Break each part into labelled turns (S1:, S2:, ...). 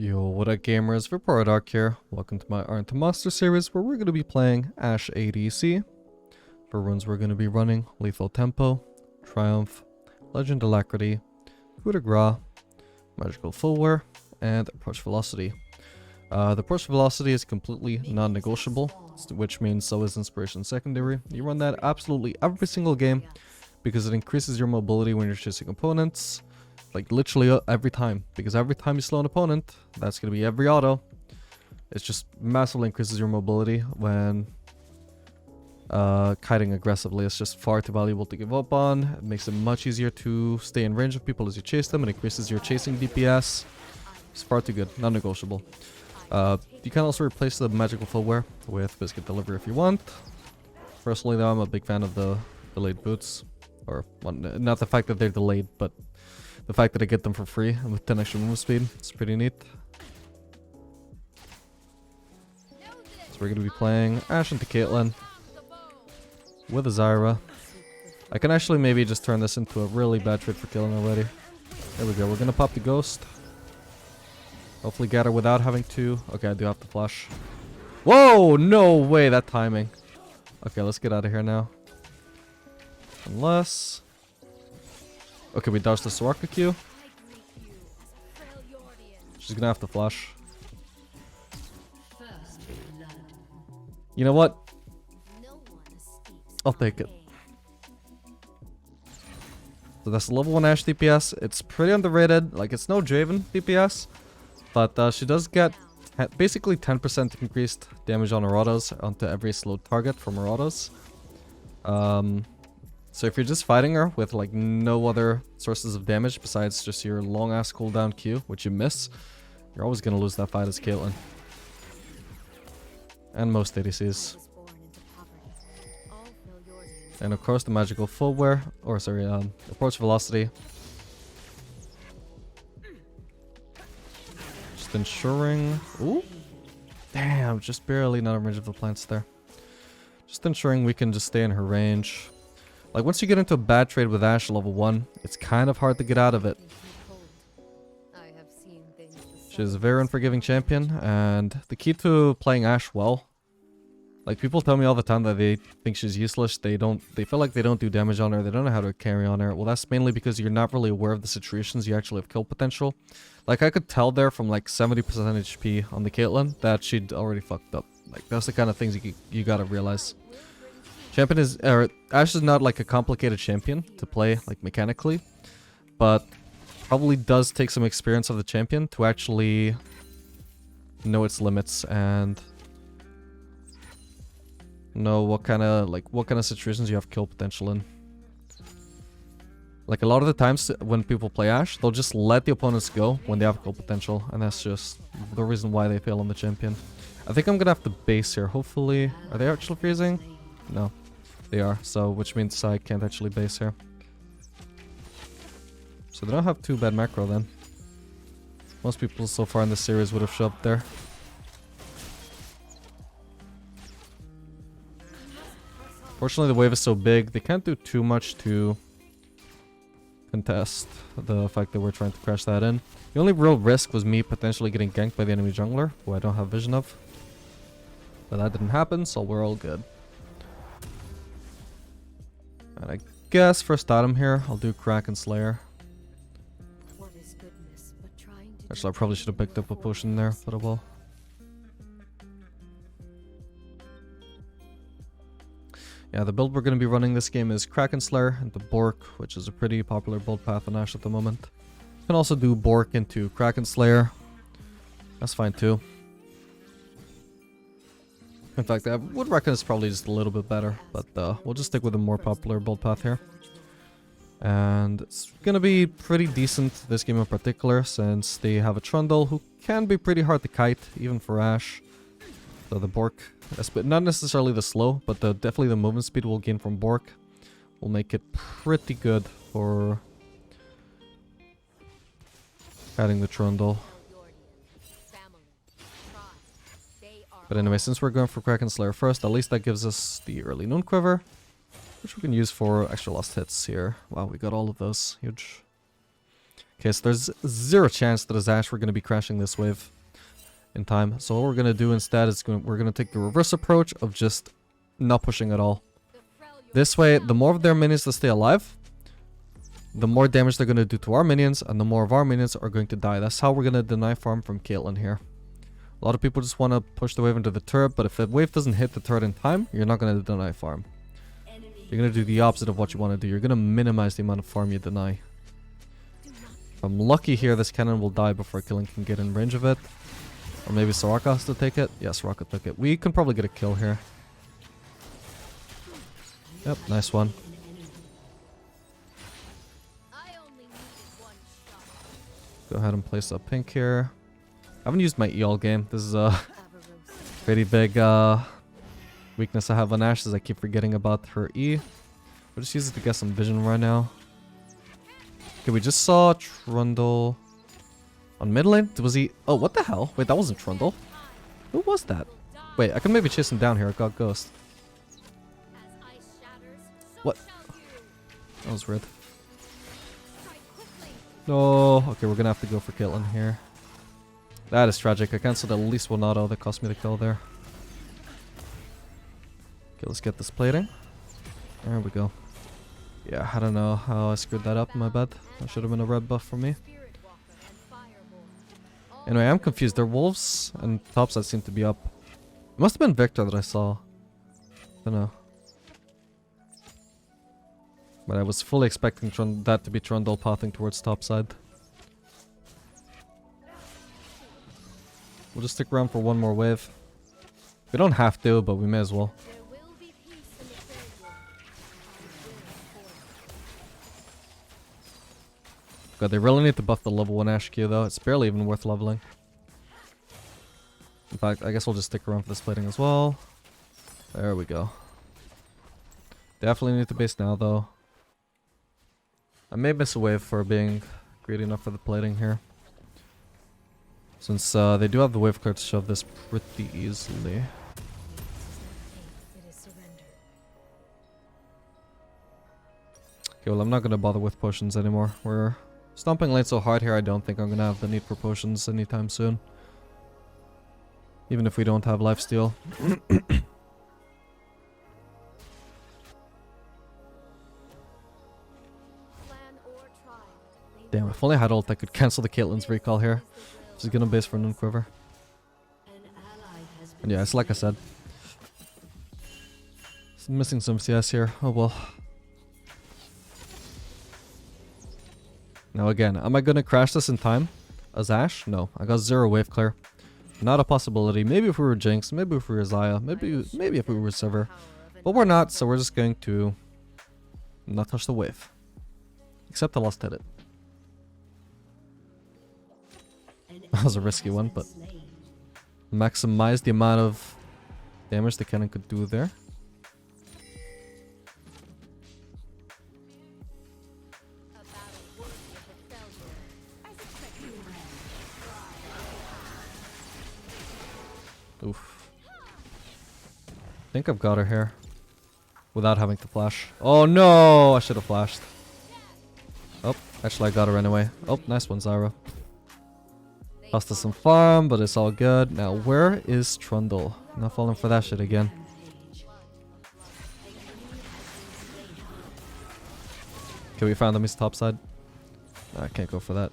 S1: Yo, what up gamers, Report Arc here. Welcome to my Art to Monster series where we're going to be playing Ashe ADC. For runes we're going to be running Lethal Tempo, Triumph, Legend Alacrity, Coup de Grace, Magical Fullwear, and Approach Velocity. The Approach Velocity is completely non-negotiable, which means so is Inspiration Secondary. You run that absolutely every single game because it increases your mobility when you're chasing opponents. Like literally every time, because every time you slow an opponent, that's going to be every auto. It just massively increases your mobility when kiting aggressively. It's just far too valuable to give up on. It makes it much easier to stay in range of people as you chase them. It increases your chasing DPS. It's far too good, non-negotiable. You can also replace the Magical Fullwear with Biscuit Delivery if you want. Personally though, I'm a big fan of the delayed boots. Or, well, not the fact that they're delayed, but the fact that I get them for free and with 10 extra move speed. It's pretty neat. So we're going to be playing Ashe into Caitlyn with a Zyra. I can actually maybe just turn this into a really bad trade for killing already. There we go. We're going to pop the Ghost. Hopefully get her without having to... Okay, I do have to flash. Whoa! No way, that timing. Okay, let's get out of here now. Unless... Okay, we dodged the Soraka Q. She's gonna have to flash. You know what? I'll take it. So that's the level 1 Ashe DPS. It's pretty underrated. Like, it's no Draven DPS. But she does get basically 10% increased damage on her autos onto every slowed target from her autos. So if you're just fighting her with like no other sources of damage besides just your long ass cooldown Q, which you miss, you're always gonna lose that fight as Caitlyn. And most ADCs. And of course the Magical Fullwear, or sorry, Approach Velocity. Just ensuring... Ooh! Damn, just barely not in range of the plants there. Just ensuring we can just stay in her range. Like, once you get into a bad trade with Ashe level 1, it's kind of hard to get out of it. She's a very unforgiving champion, and the key to playing Ashe well... Like, people tell me all the time that they think she's useless, they feel like they don't do damage on her, they don't know how to carry on her. Well, that's mainly because you're not really aware of the situations you actually have kill potential. Like, I could tell there from like 70% HP on the Caitlyn that she'd already fucked up. Like, that's the kind of things you gotta realize. Champion is, Ashe is not like a complicated champion to play like mechanically, but probably does take some experience of the champion to actually know its limits and know what kind of situations you have kill potential in. Like a lot of the times when people play Ashe, they'll just let the opponents go when they have kill potential, and that's just the reason why they fail on the champion. I think I'm gonna have to base here. Hopefully, are they actually freezing? No. They are, so which means I can't actually base here. So they don't have too bad macro then. Most people so far in this series would have shoved there. Fortunately the wave is so big, they can't do too much to contest the fact that we're trying to crash that in. The only real risk was me potentially getting ganked by the enemy jungler, who I don't have vision of. But that didn't happen, so we're all good. And I guess first item here, I'll do Kraken Slayer. Actually, I probably should have picked up a potion there, but I will. Yeah, the build we're going to be running this game is Kraken Slayer into Bork, which is a pretty popular build path on Ashe at the moment. You can also do Bork into Kraken Slayer. That's fine too. In fact, I would reckon it's probably just a little bit better, but we'll just stick with a more popular build path here. And it's gonna be pretty decent, this game in particular, since they have a Trundle who can be pretty hard to kite, even for Ashe. So the Bork, not necessarily the slow, but definitely the movement speed we'll gain from Bork will make it pretty good for kiting the Trundle. But anyway, since we're going for Kraken Slayer first, at least that gives us the early Noon Quiver, which we can use for extra lost hits here. Wow, we got all of those. Huge. Okay, so there's zero chance that as Ashe we're going to be crashing this wave in time. So what we're going to do instead is we're going to take the reverse approach of just not pushing at all. This way, the more of their minions that stay alive, the more damage they're going to do to our minions, and the more of our minions are going to die. That's how we're going to deny farm from Caitlyn here. A lot of people just want to push the wave into the turret, but if the wave doesn't hit the turret in time, you're not going to deny farm. You're going to do the opposite of what you want to do. You're going to minimize the amount of farm you deny. If I'm lucky here, this cannon will die before Caitlyn can get in range of it. Or maybe Soraka has to take it. Yes, Soraka took it. We can probably get a kill here. Yep, nice one. Go ahead and place a pink here. I haven't used my E all game. This is a pretty big weakness I have on Ashe, is I keep forgetting about her E. We'll just use it to get some vision right now. Okay, we just saw Trundle on mid lane. Was he... Oh, what the hell? Wait, that wasn't Trundle. Who was that? Wait, I can maybe chase him down here. I got Ghost. What? That was weird. No. Okay, we're gonna have to go for Caitlyn here. That is tragic. I cancelled at least one auto that cost me the kill there. Okay, let's get this plating. There we go. Yeah, I don't know how I screwed that up. My bad. That should have been a red buff for me. Anyway, I'm confused. Their wolves and topside seem to be up. It must have been Victor that I saw. Don't know. But I was fully expecting that to be Trundle pathing towards topside. We'll just stick around for one more wave. We don't have to, but we may as well. God, they really need to buff the level 1 Ashe Q though. It's barely even worth leveling. In fact, I guess we'll just stick around for this plating as well. There we go. Definitely need to base now though. I may miss a wave for being greedy enough for the plating here. Since they do have the wave clear to shove this pretty easily. Okay, well I'm not going to bother with potions anymore. We're stomping lane so hard here, I don't think I'm going to have the need for potions anytime soon. Even if we don't have lifesteal. Damn, if only I had ult, I could cancel the Caitlyn's recall here. She's gonna base for an Quiver. And yeah, it's like I said. Missing some CS here. Oh well. Now again, am I gonna crash this in time as Ashe? No, I got 0 wave clear. Not a possibility. Maybe if we were Jinx, maybe if we were Xayah, maybe if we were Sivir. But we're not, so we're just going to not touch the wave. Except I lost hit it. That was a risky one, but maximize the amount of damage the cannon could do there. Oof. I think I've got her here without having to flash. Oh no, I should have flashed. Oh, actually I got her anyway. Oh, nice one, Zyra. Lost us some farm, but it's all good. Now, where is Trundle? Not falling for that shit again. Okay, we found them. He's topside. No, I can't go for that.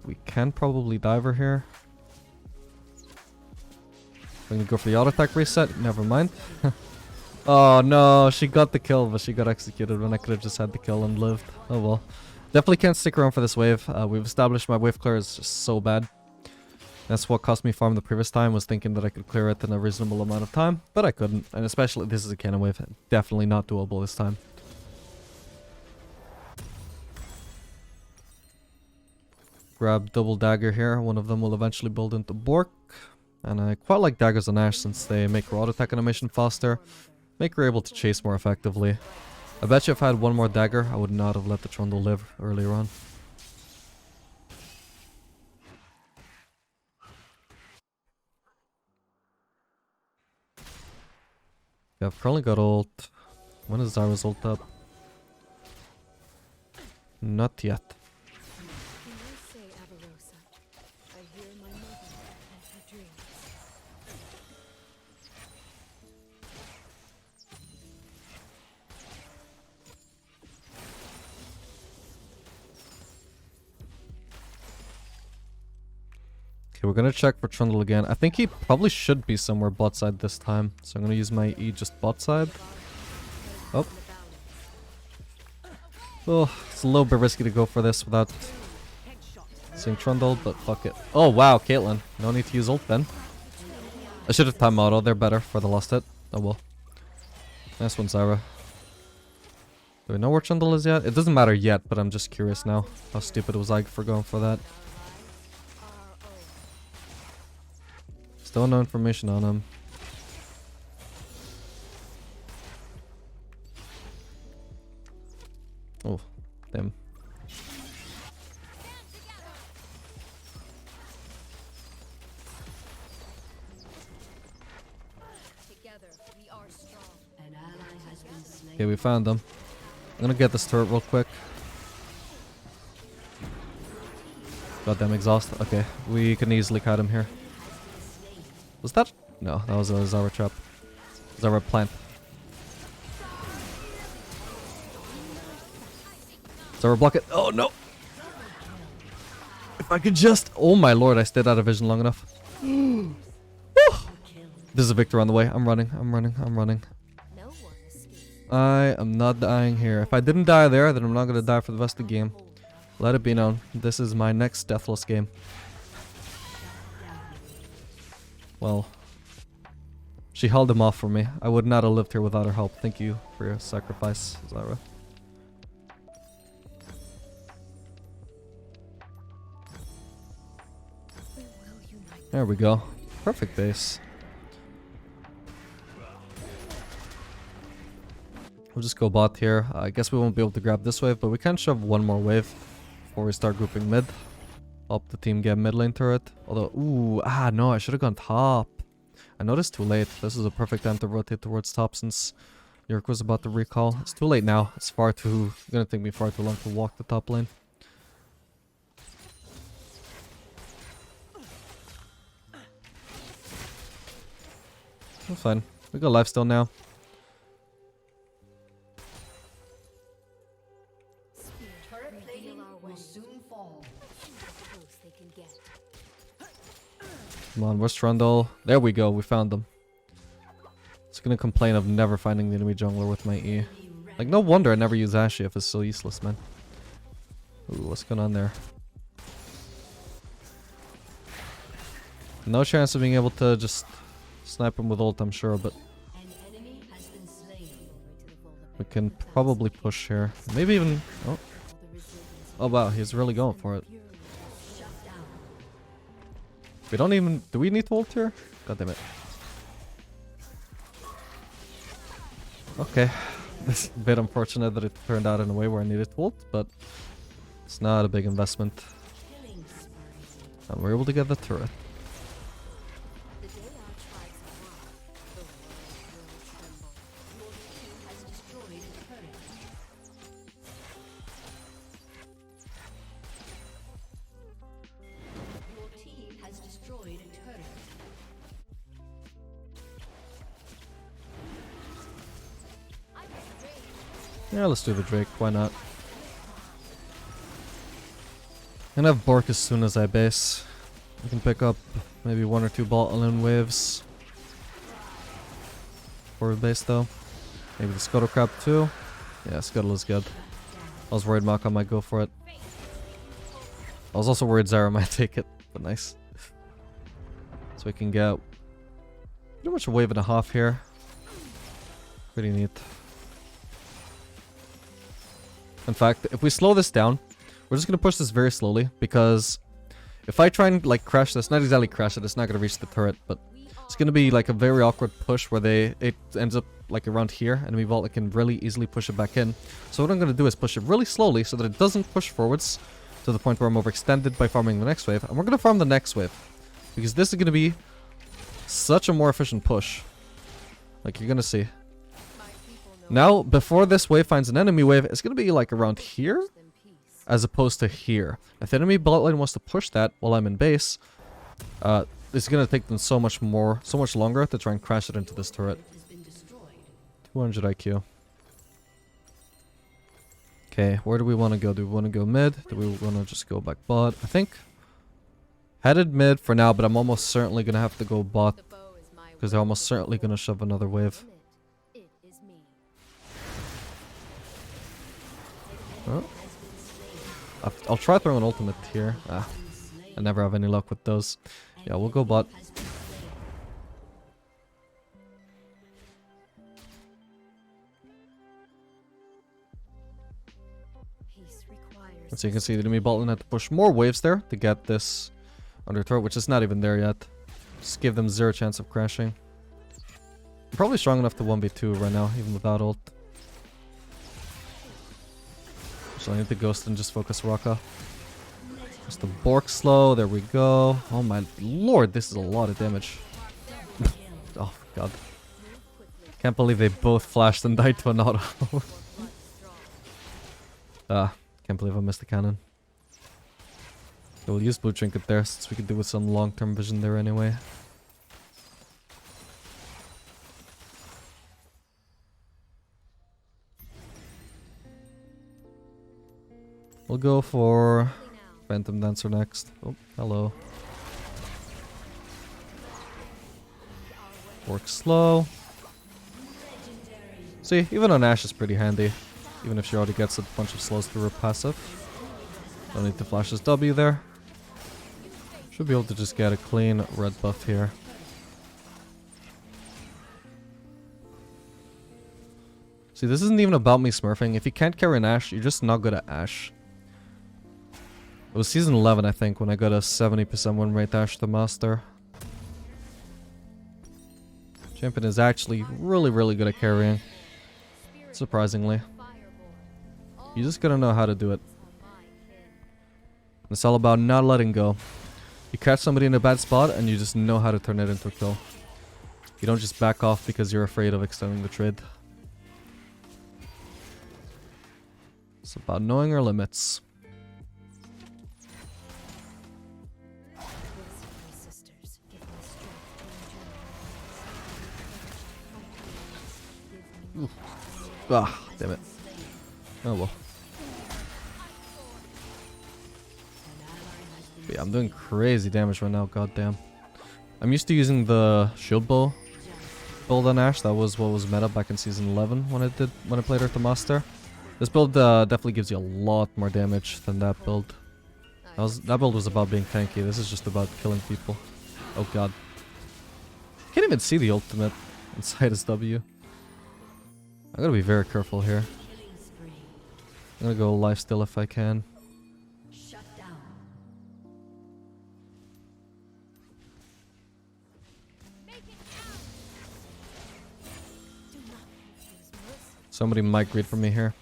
S1: We can probably dive her here. We're gonna go for the auto attack reset. Never mind. Oh no, she got the kill, but she got executed when I could have just had the kill and lived. Oh well. Definitely can't stick around for this wave. We've established my wave clear is just so bad. That's what cost me farm the previous time, was thinking that I could clear it in a reasonable amount of time, but I couldn't. And especially this is a cannon wave. Definitely not doable this time. Grab double dagger here. One of them will eventually build into Bork. And I quite like daggers on Ashe since they make her auto attack animation faster. Make her able to chase more effectively. I bet you if I had one more dagger, I would not have let the Trundle live earlier on. Yeah, I've currently got ult. When is Zyra's ult up? Not yet. Okay, we're gonna check for Trundle again. I think he probably should be somewhere bot side this time. So I'm gonna use my E just bot side. Oh. Oh, it's a little bit risky to go for this without seeing Trundle, but fuck it. Oh wow, Caitlyn. No need to use ult then. I should have time auto. They're better for the last hit. Oh well. Nice one, Zyra. Do we know where Trundle is yet? It doesn't matter yet, but I'm just curious now. How stupid was I for going for that? Still no information on him. Oh, damn. Okay, we found them. I'm gonna get this turret real quick. Goddamn exhaust. Okay, we can easily cut him here. Was that? No, that was a Zyra trap. Zyra plant. Zyra block it. Oh no! If I could just... Oh my lord, I stayed out of vision long enough. There's a victor on the way. I'm running, I'm running, I'm running. I am not dying here. If I didn't die there, then I'm not gonna die for the rest of the game. Let it be known. This is my next deathless game. Well, she held him off for me. I would not have lived here without her help. Thank you for your sacrifice, Zyra. There we go. Perfect base. We'll just go bot here. I guess we won't be able to grab this wave, but we can shove one more wave before we start grouping mid. Help the team get mid lane turret. Although, ooh, no, I should have gone top. I noticed too late. This is a perfect time to rotate towards top since York was about to recall. It's too late now. It's gonna take me far too long to walk the top lane. That's fine. We got life still now. Come on, where's Trundle? There we go, we found them. It's gonna complain of never finding the enemy jungler with my E. Like, no wonder I never use Ashe if it's so useless, man. Ooh, what's going on there? No chance of being able to just snipe him with ult, I'm sure, but we can probably push here. Maybe even... Oh, oh wow, he's really going for it. We don't even... Do we need to ult here? God damn it. Okay. It's a bit unfortunate that it turned out in a way where I needed to ult, but it's not a big investment. And we're able to get the turret. Yeah, let's do the Drake, why not? I'm gonna have Bork as soon as I base. I can pick up maybe one or two bot lane waves. Forward base though. Maybe the Scuttle Crab too. Yeah, Scuttle is good. I was worried Maka might go for it. I was also worried Zyra might take it, but nice. So we can get pretty much a wave and a half here. Pretty neat. In fact, if we slow this down, we're just going to push this very slowly, because if I try and like crash this, not exactly crash it, it's not going to reach the turret, but it's going to be like a very awkward push where it ends up like around here, and we Vault can really easily push it back in. So what I'm going to do is push it really slowly so that it doesn't push forwards to the point where I'm overextended by farming the next wave. And we're going to farm the next wave, because this is going to be such a more efficient push. Like, you're going to see. Now, before this wave finds an enemy wave, it's going to be like around here. as opposed to here. If the enemy bloodline wants to push that while I'm in base, it's gonna take them so much longer to try and crash it into this turret. 200 IQ. Okay, where do we want to go? Do we want to go mid? Do we want to just go back bot? I think headed mid for now, but I'm almost certainly gonna have to go bot because they're almost certainly gonna shove another wave. Oh. I'll try throwing an ultimate here. I never have any luck with those. Yeah, we'll go bot. And so you can see the enemy bot lane had to push more waves there to get this under turret, which is not even there yet. Just give them 0 chance of crashing. I'm probably strong enough to 1v2 right now, even without ult. So I need to ghost and just focus Raka. Just the Bork slow, there we go. Oh my lord, this is a lot of damage. Oh god. Can't believe they both flashed and died to an auto. Can't believe I missed the cannon. We'll use blue trinket there since we could do with some long-term vision there anyway. We'll go for Phantom Dancer next. Oh, hello. Work slow. See, even on Ashe is pretty handy. Even if she already gets a bunch of slows through her passive. Don't need to flash his W there. Should be able to just get a clean red buff here. See, this isn't even about me smurfing. If you can't carry an Ashe, you're just not good at Ashe. It was season 11, I think, when I got a 70% win rate Ashe to master. Champion is actually really, really good at carrying. Surprisingly. You just gotta know how to do it. It's all about not letting go. You catch somebody in a bad spot and you just know how to turn it into a kill. You don't just back off because you're afraid of extending the trade. It's about knowing your limits. Ooh. Ah, damn it. Oh well. But yeah, I'm doing crazy damage right now, goddamn. I'm used to using the shield bow build on Ashe. That was what was meta back in season 11 when I played her to master. This build definitely gives you a lot more damage than that build. That build was about being tanky. This is just about killing people. Oh god. Can't even see the ultimate inside his W. I gotta be very careful here. I'm gonna go lifesteal if I can. Somebody might greet for me here.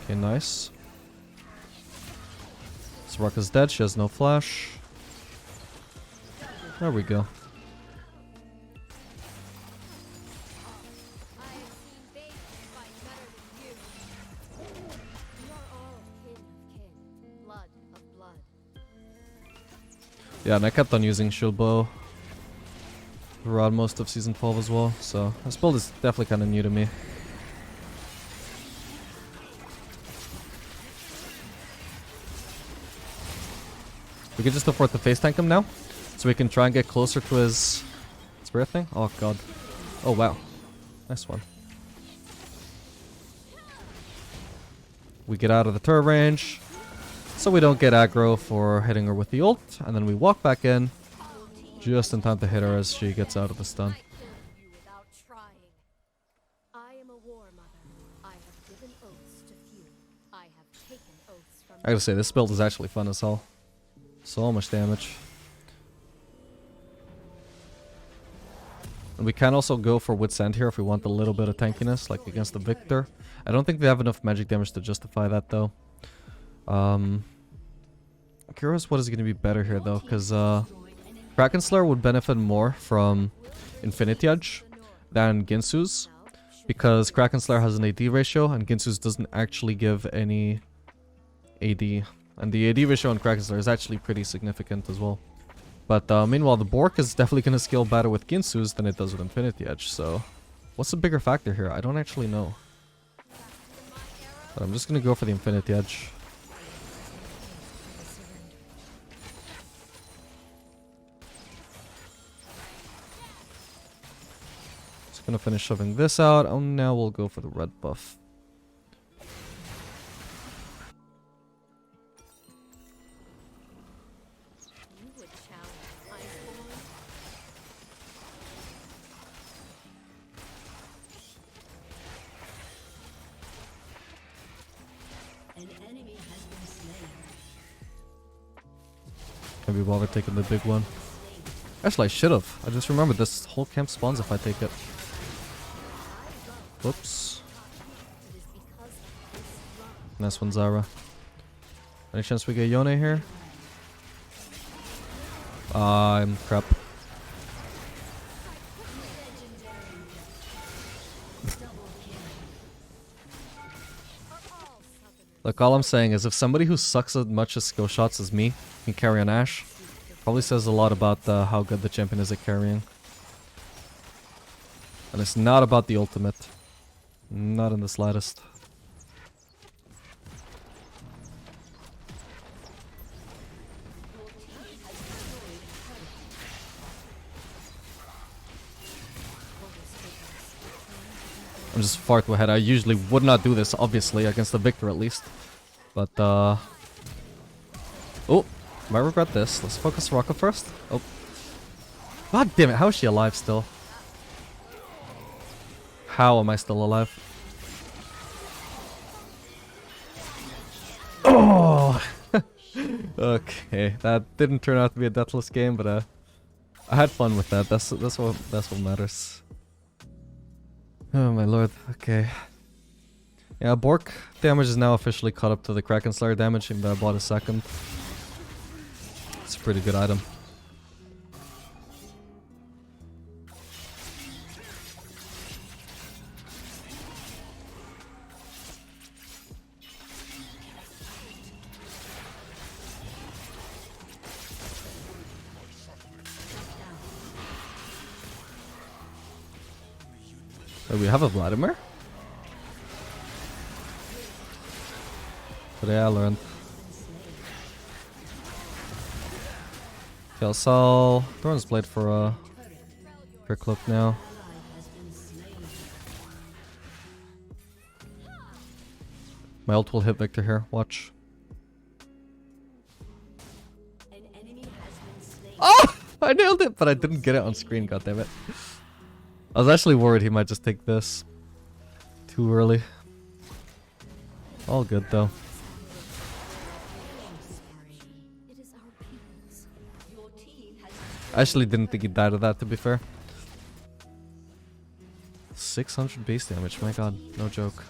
S1: Okay, nice. Soraka's dead, she has no flash. There we go. Yeah, and I kept on using shield bow throughout most of season 12 as well, so this build is definitely kind of new to me. We can just afford to face tank him now, so we can try and get closer to his spirit thing. Oh god. Oh wow. Nice one. We get out of the turret range, so we don't get aggro for hitting her with the ult, and then we walk back in just in time to hit her as she gets out of the stun. I gotta say, this build is actually fun as hell. So much damage. And we can also go for Wit's End here if we want a little bit of tankiness, like against the Victor. I don't think they have enough magic damage to justify that though. I'm curious what is going to be better here though, because Kraken Slayer would benefit more from Infinity Edge than Ginsu's. because Kraken Slayer has an AD ratio and Ginsu's doesn't actually give any AD. And the AD ratio on Kraken Slayer is actually pretty significant as well. But meanwhile, the Bork is definitely going to scale better with Ginsu's than it does with Infinity Edge. So what's the bigger factor here? I don't actually know. But I'm just going to go for the Infinity Edge. Just going to finish shoving this out. And now we'll go for the red buff. Can't be bothered taking the big one. Actually, I should have. I just remembered this whole camp spawns if I take it. Whoops. Nice one, Zara. Any chance we get Yone here? I'm crap. Look, all I'm saying is if somebody who sucks as much at skill shots as me can carry on Ashe, probably says a lot about how good the champion is at carrying. And it's not about the ultimate. Not in the slightest. I'm just far too ahead. I usually would not do this, obviously, against the Victor at least. But, oh, might regret this. Let's focus Rocka first. Oh. God damn it, how is she alive still? How am I still alive? Oh! Okay, that didn't turn out to be a deathless game, but I had fun with that. That's what matters. Oh my lord, okay. Yeah, Bork damage is now officially caught up to the Kraken Slayer damage, even though I bought a second. It's a pretty good item. Wait, we have a Vladimir? Today I learned. Okay, I'll sell Thorn's Blade for a cloak now. My ult will hit Victor here, watch. Oh! I nailed it, but I didn't get it on screen, goddammit. I was actually worried he might just take this too early. All good though. I actually didn't think he died of that, to be fair. 600 base damage, my god, no joke.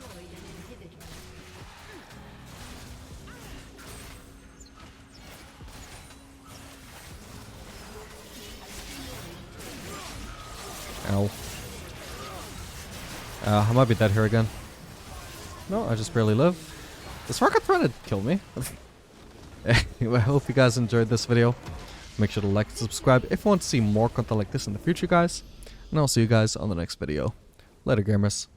S1: Ow. I might be dead here again. No, I just barely live. This rocket trying to kill me. Anyway, I hope you guys enjoyed this video. Make sure to like and subscribe if you want to see more content like this in the future, guys. And I'll see you guys on the next video. Later, gamers.